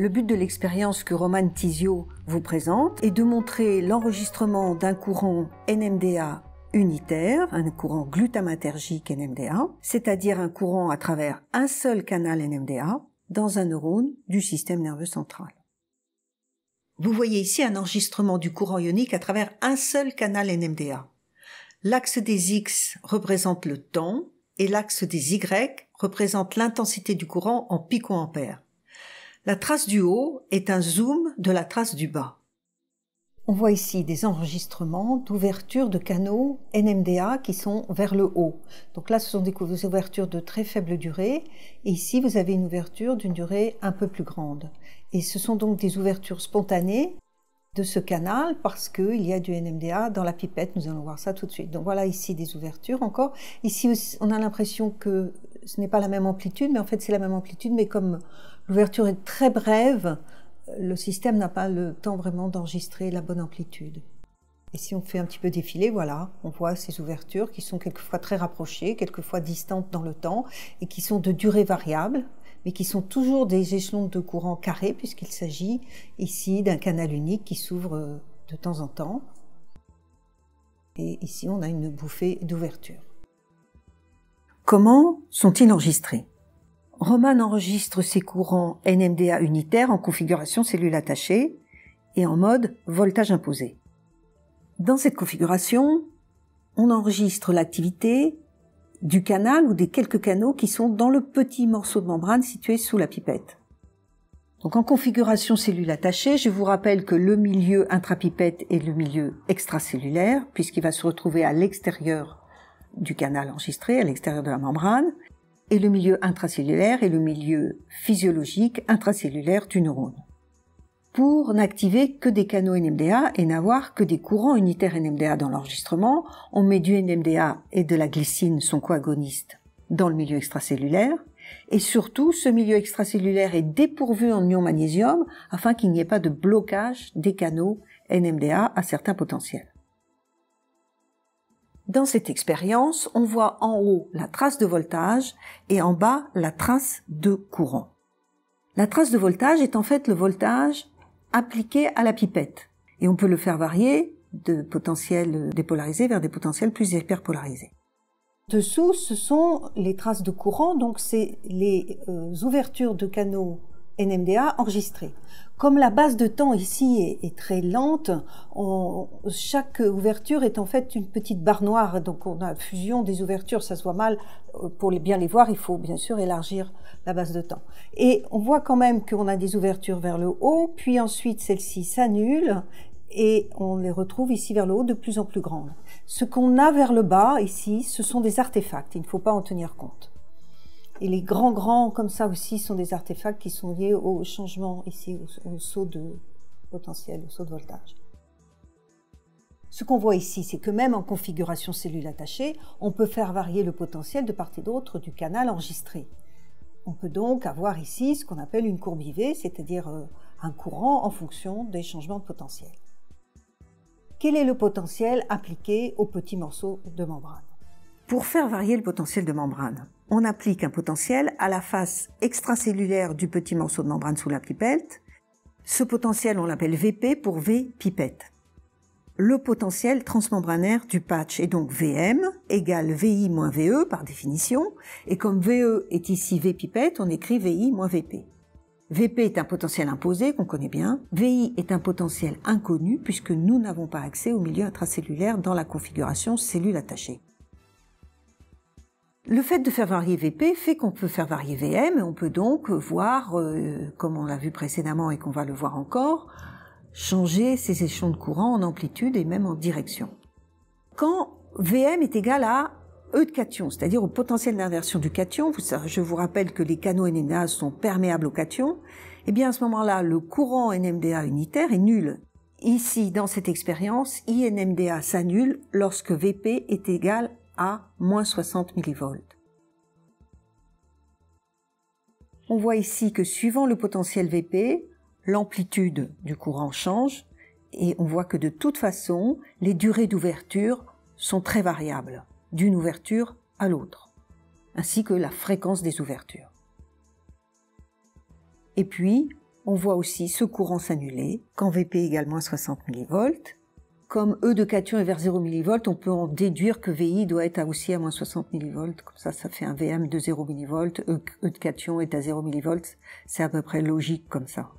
Le but de l'expérience que Romane Tizio vous présente est de montrer l'enregistrement d'un courant NMDA unitaire, un courant glutamatergique NMDA, c'est-à-dire un courant à travers un seul canal NMDA dans un neurone du système nerveux central. Vous voyez ici un enregistrement du courant ionique à travers un seul canal NMDA. L'axe des X représente le temps et l'axe des Y représente l'intensité du courant en picoampères. La trace du haut est un zoom de la trace du bas. On voit ici des enregistrements d'ouverture de canaux NMDA qui sont vers le haut. Donc là, ce sont des ouvertures de très faible durée. Et ici, vous avez une ouverture d'une durée un peu plus grande. Et ce sont donc des ouvertures spontanées de ce canal parce qu'il y a du NMDA dans la pipette. Nous allons voir ça tout de suite. Donc voilà ici des ouvertures encore. Ici, on a l'impression que ce n'est pas la même amplitude, mais en fait, c'est la même amplitude. Mais comme l'ouverture est très brève, le système n'a pas le temps vraiment d'enregistrer la bonne amplitude. Et si on fait un petit peu défiler, voilà, on voit ces ouvertures qui sont quelquefois très rapprochées, quelquefois distantes dans le temps, et qui sont de durée variable, mais qui sont toujours des échelons de courant carrés, puisqu'il s'agit ici d'un canal unique qui s'ouvre de temps en temps. Et ici, on a une bouffée d'ouverture. Comment sont-ils enregistrés ? Romane enregistre ses courants NMDA unitaires en configuration cellule attachée et en mode voltage imposé. Dans cette configuration, on enregistre l'activité du canal ou des quelques canaux qui sont dans le petit morceau de membrane situé sous la pipette. Donc en configuration cellule attachée, je vous rappelle que le milieu intrapipette est le milieu extracellulaire puisqu'il va se retrouver à l'extérieur du canal enregistré, à l'extérieur de la membrane. Et le milieu intracellulaire est le milieu physiologique intracellulaire du neurone. Pour n'activer que des canaux NMDA et n'avoir que des courants unitaires NMDA dans l'enregistrement, on met du NMDA et de la glycine, son coagoniste, dans le milieu extracellulaire. Et surtout, ce milieu extracellulaire est dépourvu en ion magnésium afin qu'il n'y ait pas de blocage des canaux NMDA à certains potentiels. Dans cette expérience, on voit en haut la trace de voltage et en bas la trace de courant. La trace de voltage est en fait le voltage appliqué à la pipette et on peut le faire varier de potentiels dépolarisés vers des potentiels plus hyperpolarisés. Dessous, ce sont les traces de courant, donc c'est les ouvertures de canaux NMDA enregistrées. Comme la base de temps ici est très lente, chaque ouverture est en fait une petite barre noire, donc on a fusion des ouvertures, ça se voit mal. Pour bien les voir, il faut bien sûr élargir la base de temps. Et on voit quand même qu'on a des ouvertures vers le haut, puis ensuite celles-ci s'annulent, et on les retrouve ici vers le haut de plus en plus grandes. Ce qu'on a vers le bas ici, ce sont des artefacts, il ne faut pas en tenir compte. Et les grands comme ça aussi sont des artefacts qui sont liés au changement ici, au saut de potentiel, au saut de voltage. Ce qu'on voit ici, c'est que même en configuration cellule attachée, on peut faire varier le potentiel de part et d'autre du canal enregistré. On peut donc avoir ici ce qu'on appelle une courbe IV, c'est-à-dire un courant en fonction des changements de potentiel. Quel est le potentiel appliqué au petit morceau de membrane ? Pour faire varier le potentiel de membrane, on applique un potentiel à la face extracellulaire du petit morceau de membrane sous la pipette. Ce potentiel, on l'appelle VP pour V pipette. Le potentiel transmembranaire du patch est donc VM égale VI moins VE par définition. Et comme VE est ici V pipette, on écrit VI moins VP. VP est un potentiel imposé qu'on connaît bien. VI est un potentiel inconnu puisque nous n'avons pas accès au milieu intracellulaire dans la configuration cellule attachée. Le fait de faire varier VP fait qu'on peut faire varier VM et on peut donc voir, comme on l'a vu précédemment et qu'on va le voir encore, changer ces échelons de courant en amplitude et même en direction. Quand VM est égal à E de cation, c'est-à-dire au potentiel d'inversion du cation, je vous rappelle que les canaux NMDA sont perméables au cation, et bien à ce moment-là, le courant NMDA unitaire est nul. Ici, dans cette expérience, INMDA s'annule lorsque VP est égal à moins 60 mV. On voit ici que suivant le potentiel VP, l'amplitude du courant change et on voit que de toute façon, les durées d'ouverture sont très variables, d'une ouverture à l'autre, ainsi que la fréquence des ouvertures. Et puis, on voit aussi ce courant s'annuler quand Vp égale moins 60 mV. Comme E de cation est vers 0 mV, on peut en déduire que Vi doit être aussi à moins 60 mV. Comme ça fait un Vm de 0 mV. E de cation est à 0 mV. C'est à peu près logique comme ça.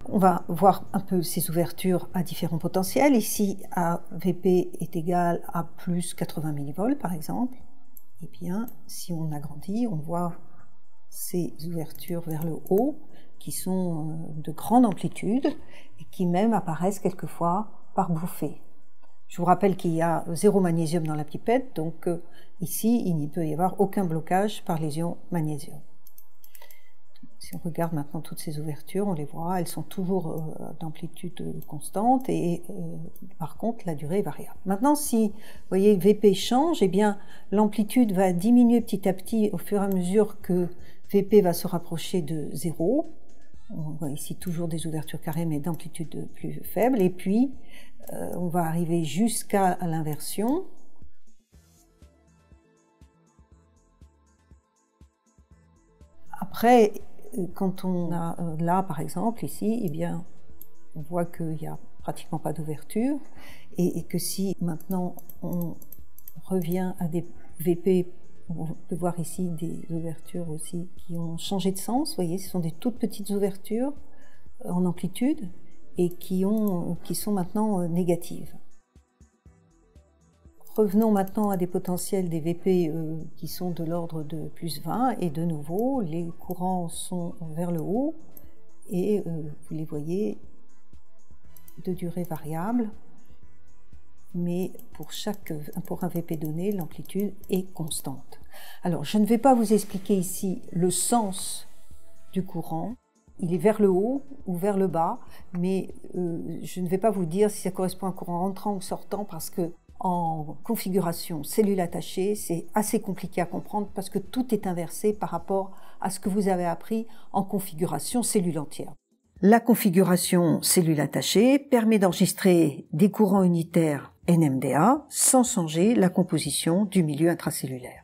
On va voir un peu ces ouvertures à différents potentiels. Ici, Vp est égal à plus 80 mV, par exemple. Et bien, si on agrandit, on voit ces ouvertures vers le haut qui sont de grande amplitude et qui même apparaissent quelquefois par bouffées. Je vous rappelle qu'il y a 0 magnésium dans la pipette, donc ici, il n'y peut y avoir aucun blocage par les ions magnésium. Si on regarde maintenant toutes ces ouvertures, on les voit, elles sont toujours d'amplitude constante et par contre la durée est variable. Maintenant, si vous voyez Vp change, eh bien l'amplitude va diminuer petit à petit au fur et à mesure que Vp va se rapprocher de 0. On voit ici toujours des ouvertures carrées mais d'amplitude plus faible, et puis on va arriver jusqu'à l'inversion. Après, quand on a là, par exemple, ici, eh bien, on voit qu'il n'y a pratiquement pas d'ouverture, et que si maintenant on revient à des Vp, on peut voir ici des ouvertures aussi qui ont changé de sens. Vous voyez, ce sont des toutes petites ouvertures en amplitude et qui sont maintenant négatives. Revenons maintenant à des potentiels des Vp qui sont de l'ordre de plus 20, et de nouveau les courants sont vers le haut et vous les voyez de durée variable, mais pour un Vp donné, l'amplitude est constante. Alors je ne vais pas vous expliquer ici le sens du courant, il est vers le haut ou vers le bas, mais je ne vais pas vous dire si ça correspond à un courant entrant ou sortant, parce que en configuration cellule attachée, c'est assez compliqué à comprendre parce que tout est inversé par rapport à ce que vous avez appris en configuration cellule entière. La configuration cellule attachée permet d'enregistrer des courants unitaires NMDA sans changer la composition du milieu intracellulaire.